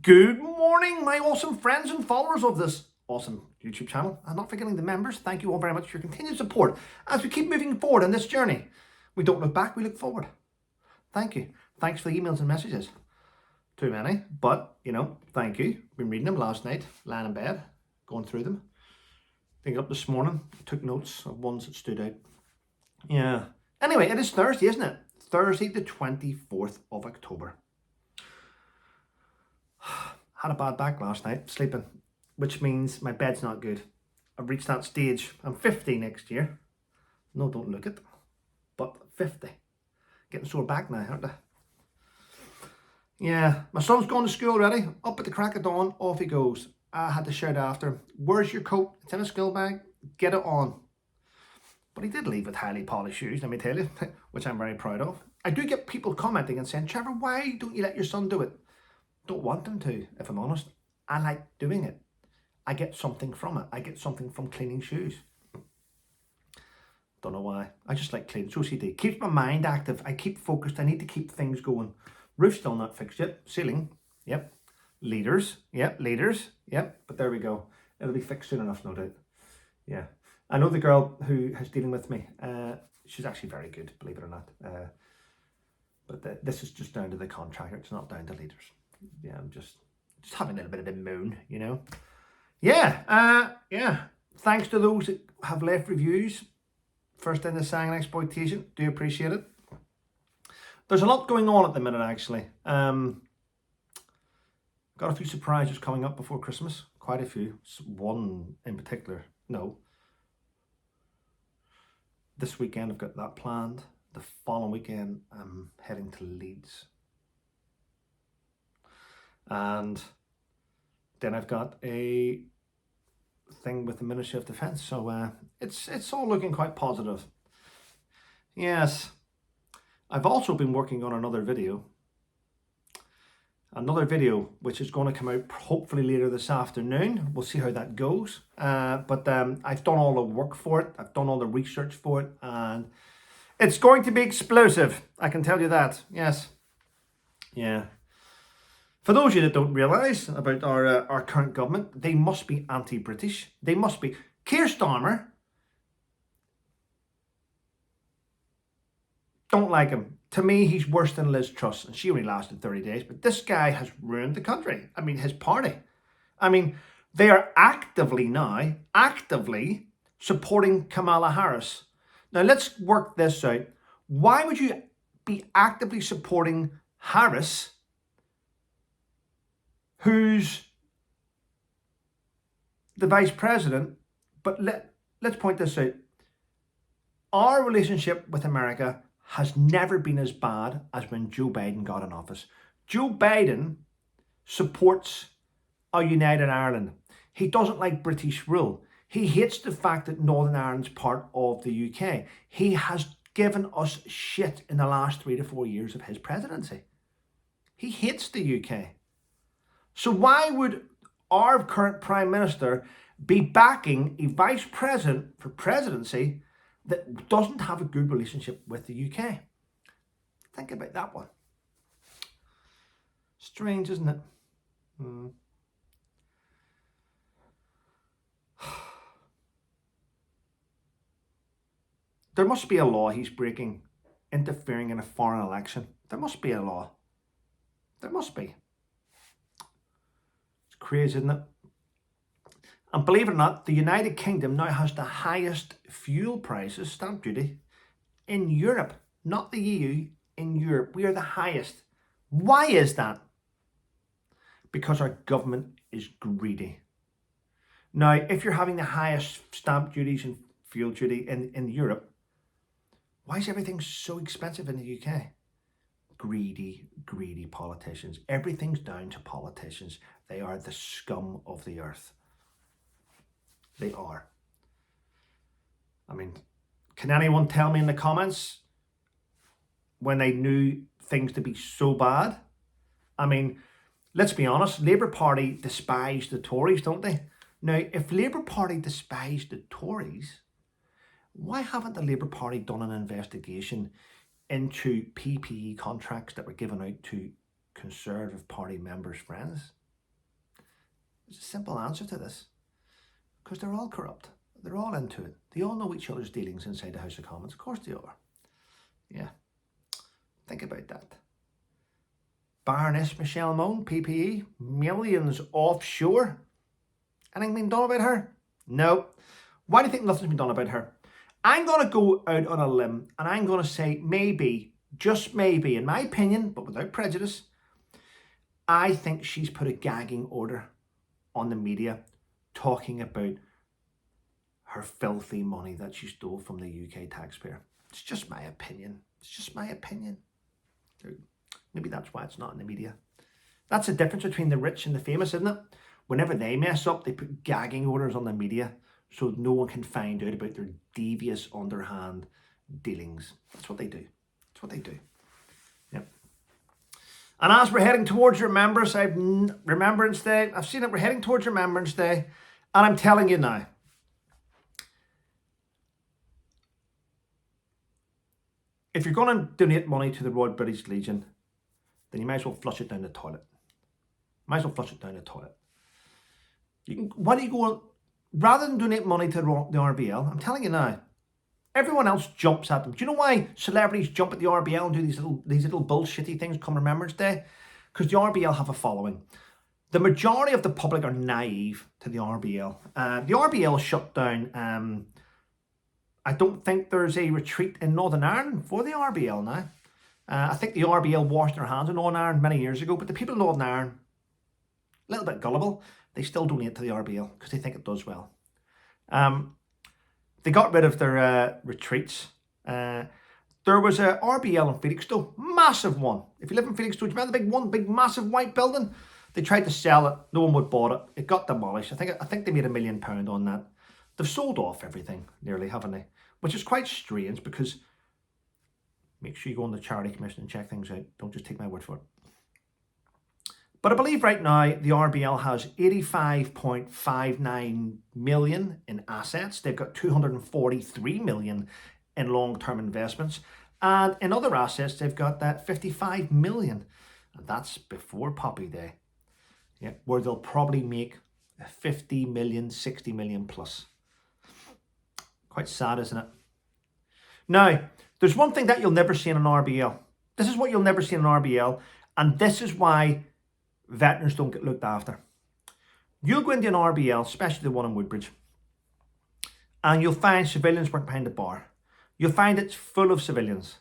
Good morning, my awesome friends and followers of this awesome YouTube channel. And not forgetting the members, thank you all very much for your continued support as we keep moving forward on this journey. We don't look back, we look forward. Thank you. Thanks for the emails and messages. Too many, but, thank you. Been reading them last night, lying in bed, going through them. Think up this morning, took notes of ones that stood out. Yeah. Anyway, it is Thursday, isn't it? Thursday the 24th of October. Had a bad back last night, sleeping, which means my bed's not good. I've reached that stage. I'm 50 next year. No, don't look it, but 50. Getting sore back now, aren't I? Yeah, my son's gone to school already. Up at the crack of dawn, off he goes. I had to shout after him, "Where's your coat? It's in a school bag. Get it on." But he did leave with highly polished shoes, let me tell you, which I'm very proud of. I do get people commenting and saying, "Trevor, why don't you let your son do it?" Don't want them to, if I'm honest. I like doing it. I get something from it. I get something from cleaning shoes. Don't know why. I just like cleaning. It's OCD. Keeps my mind active. I keep focused. I need to keep things going. Roof still not fixed yet. Ceiling. Yep. Leaders. Yep. Leaders. Yep. But there we go. It'll be fixed soon enough, no doubt. Yeah. I know the girl who is dealing with me. She's actually very good, believe it or not. But this is just down to the contractor. It's not down to leaders. Yeah, I'm just having a little bit of the moon, Yeah, thanks to those that have left reviews. First in the sang and exploitation, do appreciate it. There's a lot going on at the minute, actually. Got a few surprises coming up before Christmas, quite a few. One in particular, no. This weekend I've got that planned. The following weekend I'm heading to Leeds. And then I've got a thing with the Ministry of Defence. So it's all looking quite positive. Yes. I've also been working on another video. Which is going to come out hopefully later this afternoon. We'll see how that goes. But I've done all the work for it. I've done all the research for it. And it's going to be explosive. I can tell you that. Yes. Yeah. For those of you that don't realise about our current government, they must be anti-British. They must be. Keir Starmer, don't like him. To me, he's worse than Liz Truss, and she only lasted 30 days. But this guy has ruined the country. I mean, his party. I mean, they are actively supporting Kamala Harris. Now, let's work this out. Why would you be actively supporting Harris, who's the vice president? But let's point this out. Our relationship with America has never been as bad as when Joe Biden got in office. Joe Biden supports a united Ireland. He doesn't like British rule. He hates the fact that Northern Ireland's part of the UK. He has given us shit in the last 3 to 4 years of his presidency. He hates the UK. So why would our current Prime Minister be backing a vice president for presidency that doesn't have a good relationship with the UK? Think about that one. Strange, isn't it? There must be a law he's breaking, interfering in a foreign election. There must be a law. There must be. Crazy, isn't it? And believe it or not, the United Kingdom now has the highest fuel prices, stamp duty, in Europe. Not the EU, in Europe. We are the highest. Why is that? Because our government is greedy. Now, if you're having the highest stamp duties and fuel duty in Europe, why is everything so expensive in the UK? Greedy politicians. Everything's down to politicians. They are the scum of the earth. They are. I mean, can anyone tell me in the comments when they knew things to be so bad? I mean, let's be honest, Labour Party despise the Tories, don't they? Now, if Labour Party despise the Tories, why haven't the Labour Party done an investigation into PPE contracts that were given out to Conservative Party members' friends? There's a simple answer to this. Because they're all corrupt. They're all into it. They all know each other's dealings inside the House of Commons. Of course they are. Yeah. Think about that. Baroness Michelle Mone, PPE, millions offshore. Anything been done about her? No. Why do you think nothing's been done about her? I'm going to go out on a limb and I'm going to say maybe, just maybe, in my opinion, but without prejudice, I think she's put a gagging order on the media talking about her filthy money that she stole from the UK taxpayer. It's just my opinion. It's just my opinion. Maybe that's why it's not in the media. That's the difference between the rich and the famous, isn't it? Whenever they mess up, they put gagging orders on the media so no one can find out about their devious, underhand dealings. That's what they do. That's what they do. Yep. And as we're heading towards Remembrance Day, I've seen it, we're heading towards Remembrance Day, and I'm telling you now, if you're going to donate money to the Royal British Legion, then you might as well flush it down the toilet. Might as well flush it down the toilet. Why do you go, rather than donate money to the RBL, I'm telling you now, everyone else jumps at them. Do you know why celebrities jump at the RBL and do these little bullshitty things come Remembrance Day? Because the RBL have a following. The majority of the public are naive to the RBL. The RBL shut down. I don't think there's a retreat in Northern Ireland for the RBL now. I think the RBL washed their hands in Northern Ireland many years ago, but the people of Northern Ireland, a little bit gullible, they still donate to the RBL because they think it does well. They got rid of their retreats. There was a RBL in Felixstowe, massive one. If you live in Felixstowe, do you remember the big one, big massive white building? They tried to sell it, no one would bought it. It got demolished. I think they made £1 million on that. They've sold off everything, nearly, haven't they? Which is quite strange because make sure you go on the Charity Commission and check things out. Don't just take my word for it. But I believe right now the RBL has 85.59 million in assets. They've got 243 million in long-term investments. And in other assets, they've got that 55 million. And that's before Poppy Day. Yeah, where they'll probably make 50 million, 60 million plus. Quite sad, isn't it? Now, there's one thing that you'll never see in an RBL. This is what you'll never see in an RBL. And this is why veterans don't get looked after. You'll go into an RBL, especially the one in Woodbridge, and you'll find civilians working behind the bar. You'll find it's full of civilians.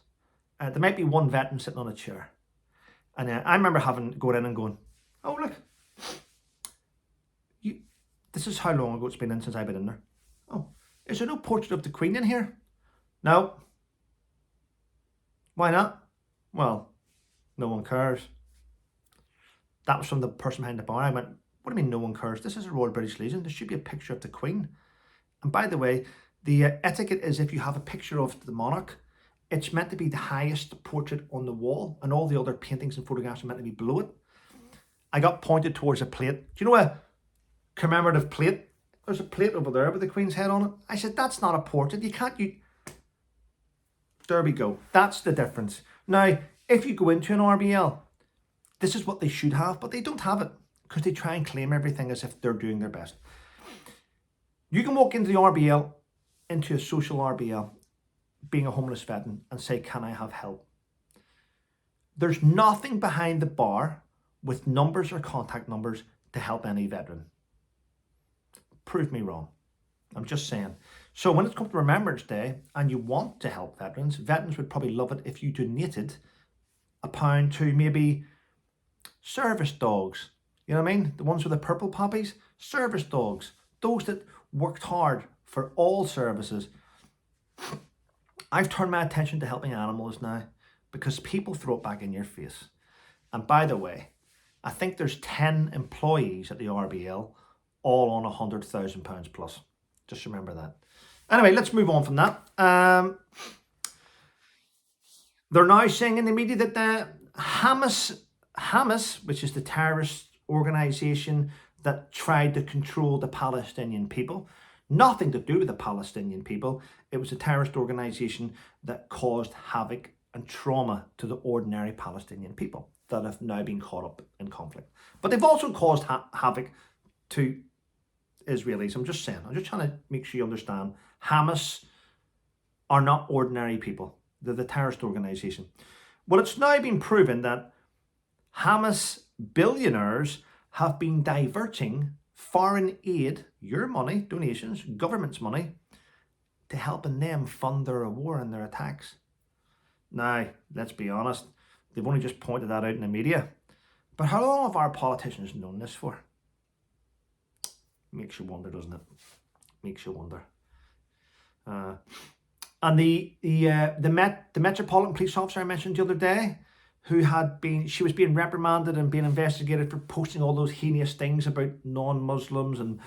There might be one veteran sitting on a chair. And I remember going in and going, oh, look, this is how long ago it's been in since I've been in there. Oh, is there no portrait of the Queen in here? No. Why not? Well, no one cares. That was from the person behind the bar. I went, what do you mean no one cares? This is a Royal British Legion. There should be a picture of the Queen. And by the way, the etiquette is if you have a picture of the monarch, it's meant to be the highest portrait on the wall, and all the other paintings and photographs are meant to be below it. I got pointed towards a plate. Do you know a commemorative plate? There's a plate over there with the Queen's head on it. I said, that's not a portrait. There we go. That's the difference. Now, if you go into an RBL, this is what they should have, but they don't have it because they try and claim everything as if they're doing their best. You can walk into the RBL, into a social RBL, being a homeless veteran, and say, can I have help? There's nothing behind the bar with numbers or contact numbers to help any veteran. Prove me wrong. I'm just saying. So when it comes to Remembrance Day and you want to help veterans, veterans would probably love it if you donated £1 to maybe service dogs. You know what I mean? The ones with the purple poppies. Service dogs. Those that worked hard for all services. I've turned my attention to helping animals now because people throw it back in your face. And by the way, I think there's 10 employees at the RBL, all on £100,000 plus. Just remember that. Anyway, let's move on from that. They're now saying in the media that the Hamas, which is the terrorist organisation that tried to control the Palestinian people, nothing to do with the Palestinian people. It was a terrorist organisation that caused havoc and trauma to the ordinary Palestinian people that have now been caught up in conflict. But they've also caused havoc to Israelis. I'm just saying. I'm just trying to make sure you understand. Hamas are not ordinary people. They're the terrorist organization. Well, it's now been proven that Hamas billionaires have been diverting foreign aid, your money, donations, government's money, to helping them fund their war and their attacks. Now, let's be honest, they've only just pointed that out in the media. But how long have our politicians known this for? Makes you wonder, doesn't it? Makes you wonder. And the Metropolitan Police officer I mentioned the other day, she was being reprimanded and being investigated for posting all those heinous things about non-Muslims and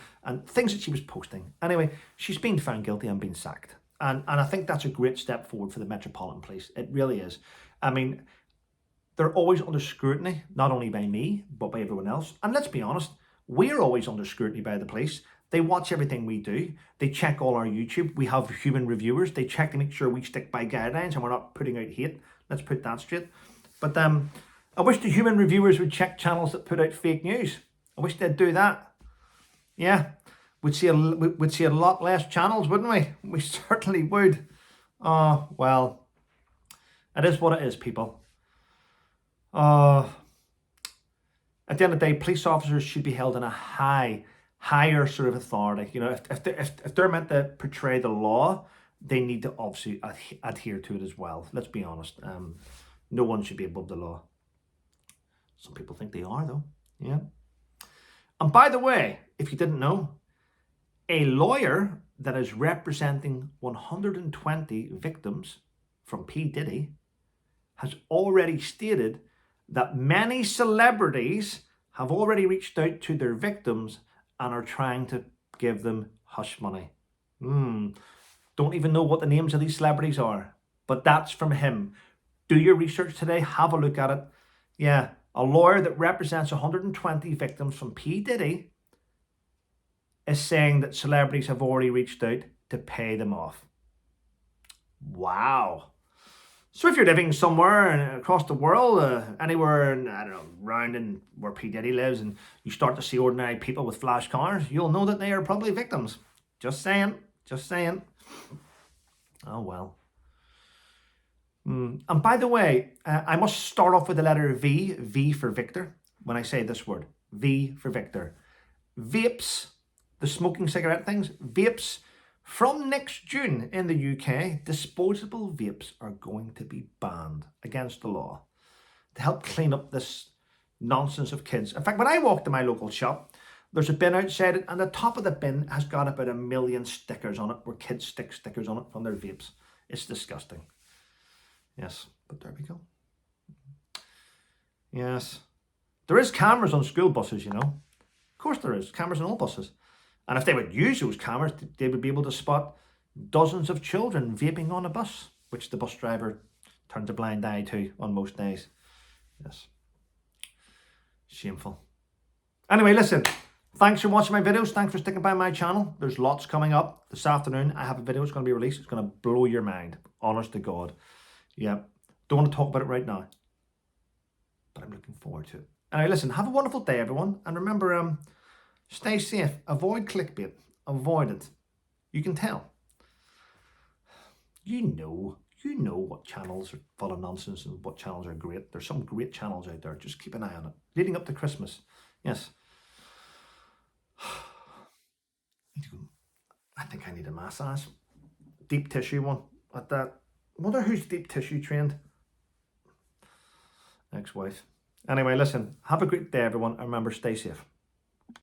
things that she was posting. Anyway, she's been found guilty and been sacked. And I think that's a great step forward for the Metropolitan Police. It really is. I mean, they're always under scrutiny, not only by me, but by everyone else. And let's be honest, we're always under scrutiny by the police. They watch everything we do. They check all our YouTube. We have human reviewers. They check to make sure we stick by guidelines and we're not putting out hate. Let's put that straight. But I wish the human reviewers would check channels that put out fake news. I wish they'd do that. Yeah, we'd see a lot less channels, wouldn't we? We certainly would. Oh, well, it is what it is, people. At the end of the day, police officers should be held in a higher sort of authority. You know, if they're meant to portray the law, they need to obviously adhere to it as well. Let's be honest. No one should be above the law. Some people think they are, though. Yeah. And by the way, if you didn't know, a lawyer that is representing 120 victims from P. Diddy has already stated that many celebrities have already reached out to their victims and are trying to give them hush money. Don't even know what the names of these celebrities are, but that's from him. Do your research today, have a look at it. Yeah, a lawyer that represents 120 victims from P. Diddy is saying that celebrities have already reached out to pay them off. Wow. So if you're living somewhere across the world, anywhere, I don't know, around in where P. Diddy lives, and you start to see ordinary people with flash cars, you'll know that they are probably victims. Just saying. Just saying. Oh, well. And by the way, I must start off with the letter V, V for Victor, when I say this word. V for Victor. Vapes, the smoking cigarette things, vapes, from next June in the UK, disposable vapes are going to be banned against the law to help clean up this nonsense of kids. In fact, when I walked to my local shop, there's a bin outside it, and the top of the bin has got about 1 million stickers on it, where kids stick stickers on it from their vapes. It's disgusting. Yes, but there we go. Yes. There is cameras on school buses, you know. Of course there is. Cameras on all buses. And if they would use those cameras, they would be able to spot dozens of children vaping on a bus, which the bus driver turns a blind eye to on most days. Yes. Shameful. Anyway, listen. Thanks for watching my videos. Thanks for sticking by my channel. There's lots coming up. This afternoon, I have a video that's going to be released. It's going to blow your mind. Honest to God. Yeah. Don't want to talk about it right now, but I'm looking forward to it. Anyway, listen. Have a wonderful day, everyone. And remember, stay safe. Avoid clickbait. Avoid it. You can tell. You know what channels are full of nonsense and what channels are great. There's some great channels out there. Just keep an eye on it. Leading up to Christmas. Yes. I think I need a massage. Deep tissue one at that. I wonder who's deep tissue trained. Ex-wife. Anyway, listen. Have a great day, everyone. And remember, stay safe.